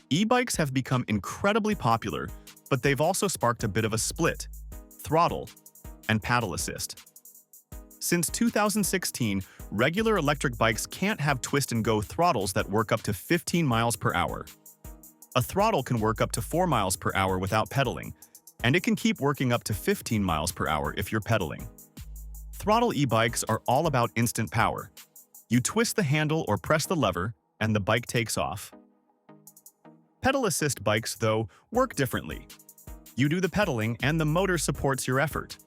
E-bikes have become incredibly popular, but they've also sparked a bit of a split: throttle and paddle assist. Since 2016, regular electric bikes can't have twist-and-go throttles that work up to 15 miles per hour. A throttle can work up to 4 miles per hour without pedaling, and it can keep working up to 15 miles per hour if you're pedaling. Throttle e-bikes are all about instant power. You twist the handle or press the lever, and the bike takes off. Pedal assist bikes, though, work differently. You do the pedaling, and the motor supports your effort.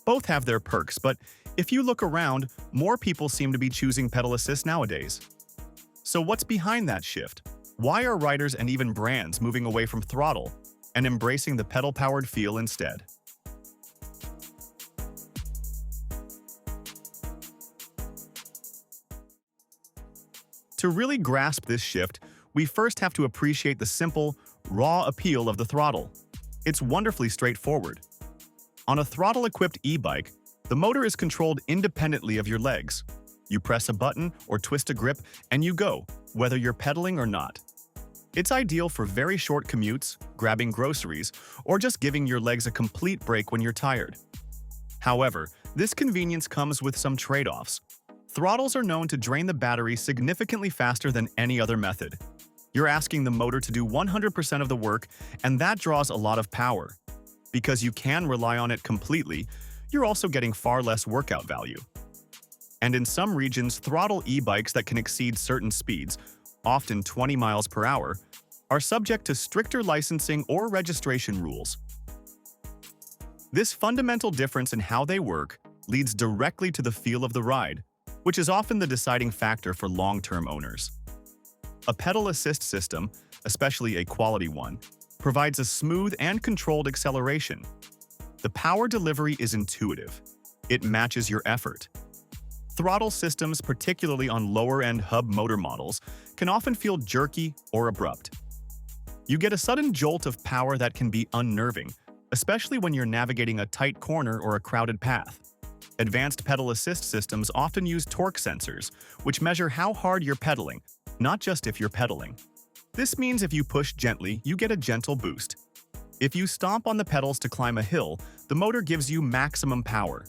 Both have their perks, but if you look around, more people seem to be choosing pedal assist nowadays. So what's behind that shift? Why are riders and even brands moving away from throttle and embracing the pedal-powered feel instead? To really grasp this shift, we first have to appreciate the simple, raw appeal of the throttle. It's wonderfully straightforward. On a throttle-equipped e-bike, the motor is controlled independently of your legs. You press a button or twist a grip, and you go, whether you're pedaling or not. It's ideal for very short commutes, grabbing groceries, or just giving your legs a complete break when you're tired. However, this convenience comes with some trade-offs. Throttles are known to drain the battery significantly faster than any other method. You're asking the motor to do 100% of the work, and that draws a lot of power. Because you can rely on it completely, you're also getting far less workout value. And in some regions, throttle e-bikes that can exceed certain speeds, often 20 miles per hour, are subject to stricter licensing or registration rules. This fundamental difference in how they work leads directly to the feel of the ride, which is often the deciding factor for long-term owners. A pedal assist system, especially a quality one, provides a smooth and controlled acceleration. The power delivery is intuitive. It matches your effort. Throttle systems, particularly on lower-end hub motor models, can often feel jerky or abrupt. You get a sudden jolt of power that can be unnerving, especially when you're navigating a tight corner or a crowded path. Advanced pedal assist systems often use torque sensors, which measure how hard you're pedaling, not just if you're pedaling. This means if you push gently, you get a gentle boost. If you stomp on the pedals to climb a hill, the motor gives you maximum power.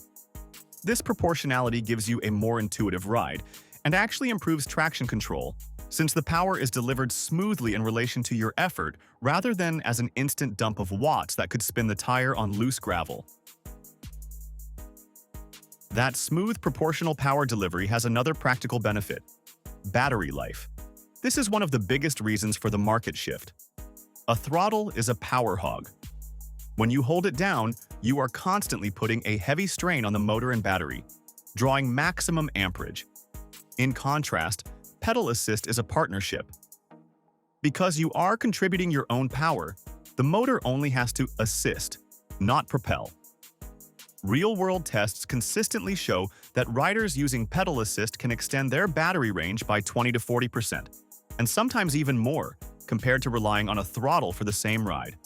This proportionality gives you a more intuitive ride and actually improves traction control, since the power is delivered smoothly in relation to your effort rather than as an instant dump of watts that could spin the tire on loose gravel. That smooth proportional power delivery has another practical benefit: battery life. This is one of the biggest reasons for the market shift. A throttle is a power hog. When you hold it down, you are constantly putting a heavy strain on the motor and battery, drawing maximum amperage. In contrast, pedal assist is a partnership. Because you are contributing your own power, the motor only has to assist, not propel. Real-world tests consistently show that riders using pedal assist can extend their battery range by 20 to 40%, and sometimes even more, compared to relying on a throttle for the same ride.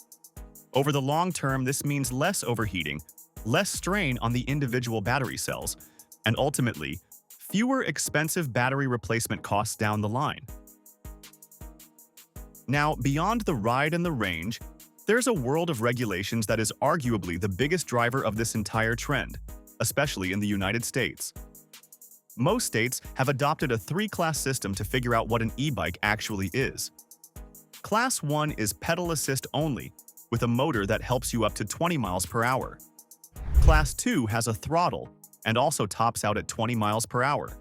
Over the long term, this means less overheating, less strain on the individual battery cells, and ultimately, fewer expensive battery replacement costs down the line. Now, beyond the ride and the range, there's a world of regulations that is arguably the biggest driver of this entire trend, especially in the United States. Most states have adopted a three-class system to figure out what an e-bike actually is. Class 1 is pedal assist only, with a motor that helps you up to 20 miles per hour. Class 2 has a throttle and also tops out at 20 miles per hour.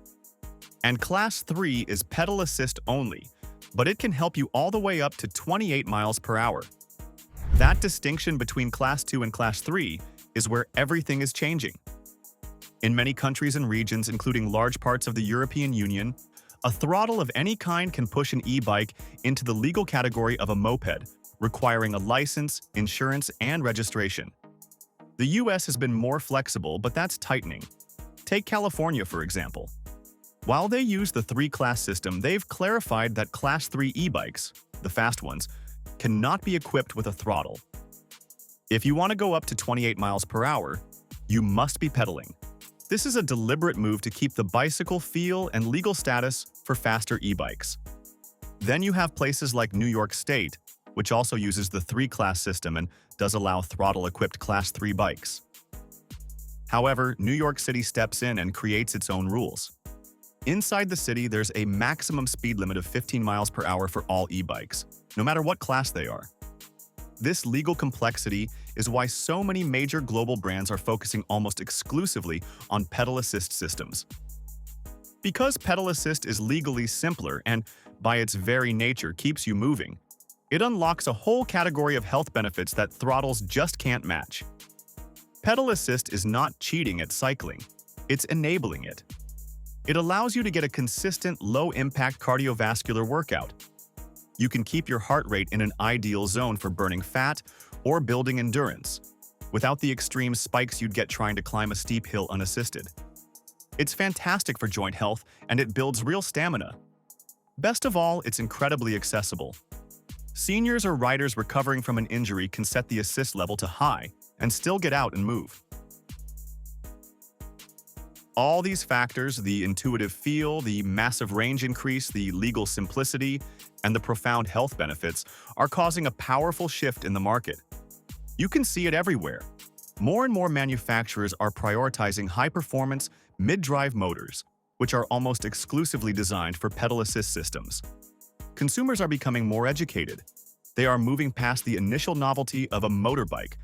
And Class 3 is pedal assist only, but it can help you all the way up to 28 miles per hour. That distinction between Class 2 and Class 3 is where everything is changing. In many countries and regions, including large parts of the European Union, a throttle of any kind can push an e-bike into the legal category of a moped, requiring a license, insurance, and registration. The US has been more flexible, but that's tightening. Take California, for example. While they use the three-class system, they've clarified that Class 3 e-bikes, the fast ones, cannot be equipped with a throttle. If you want to go up to 28 miles per hour, you must be pedaling. This is a deliberate move to keep the bicycle feel and legal status for faster e-bikes. Then you have places like New York State, which also uses the 3-class system and does allow throttle-equipped Class 3 bikes. However, New York City steps in and creates its own rules. Inside the city, there's a maximum speed limit of 15 miles per hour for all e-bikes, no matter what class they are. This legal complexity is why so many major global brands are focusing almost exclusively on pedal assist systems. Because pedal assist is legally simpler and, by its very nature, keeps you moving, it unlocks a whole category of health benefits that throttles just can't match. Pedal assist is not cheating at cycling, it's enabling it. It allows you to get a consistent, low-impact cardiovascular workout. You can keep your heart rate in an ideal zone for burning fat or building endurance, without the extreme spikes you'd get trying to climb a steep hill unassisted. It's fantastic for joint health, and it builds real stamina. Best of all, it's incredibly accessible. Seniors or riders recovering from an injury can set the assist level to high and still get out and move. All these factors, the intuitive feel, the massive range increase, the legal simplicity, and the profound health benefits, are causing a powerful shift in the market. You can see it everywhere. More and more manufacturers are prioritizing high-performance, mid-drive motors, which are almost exclusively designed for pedal assist systems. Consumers are becoming more educated. They are moving past the initial novelty of a motorbike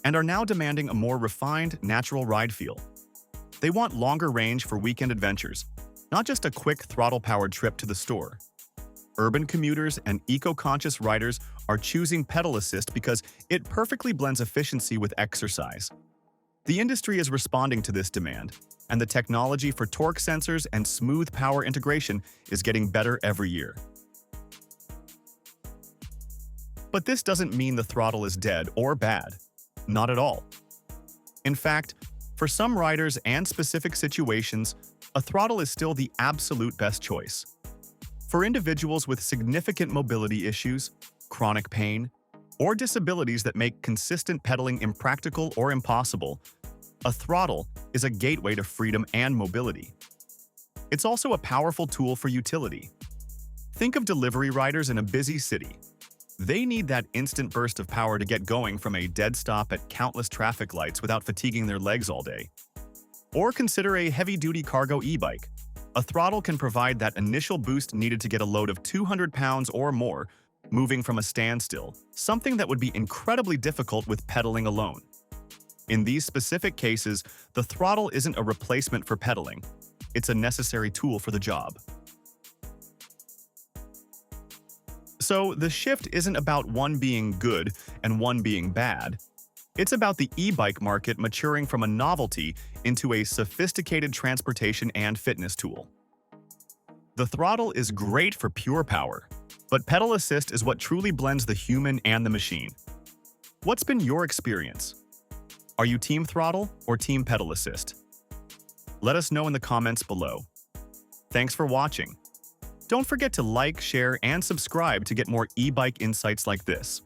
and are now demanding a more refined, natural ride feel. They want longer range for weekend adventures, not just a quick throttle-powered trip to the store. Urban commuters and eco-conscious riders are choosing pedal assist because it perfectly blends efficiency with exercise. The industry is responding to this demand, and the technology for torque sensors and smooth power integration is getting better every year. But this doesn't mean the throttle is dead or bad. Not at all. In fact, for some riders and specific situations, a throttle is still the absolute best choice. For individuals with significant mobility issues, chronic pain, or disabilities that make consistent pedaling impractical or impossible, a throttle is a gateway to freedom and mobility. It's also a powerful tool for utility. Think of delivery riders in a busy city. They need that instant burst of power to get going from a dead stop at countless traffic lights without fatiguing their legs all day. Or consider a heavy-duty cargo e-bike. A throttle can provide that initial boost needed to get a load of 200 pounds or more, moving from a standstill, something that would be incredibly difficult with pedaling alone. In these specific cases, the throttle isn't a replacement for pedaling. It's a necessary tool for the job. So the shift isn't about one being good and one being bad. It's about the e-bike market maturing from a novelty into a sophisticated transportation and fitness tool. The throttle is great for pure power, but pedal assist is what truly blends the human and the machine. What's been your experience? Are you team throttle or team pedal assist? Let us know in the comments below. Thanks for watching. Don't forget to like, share, and subscribe to get more e-bike insights like this.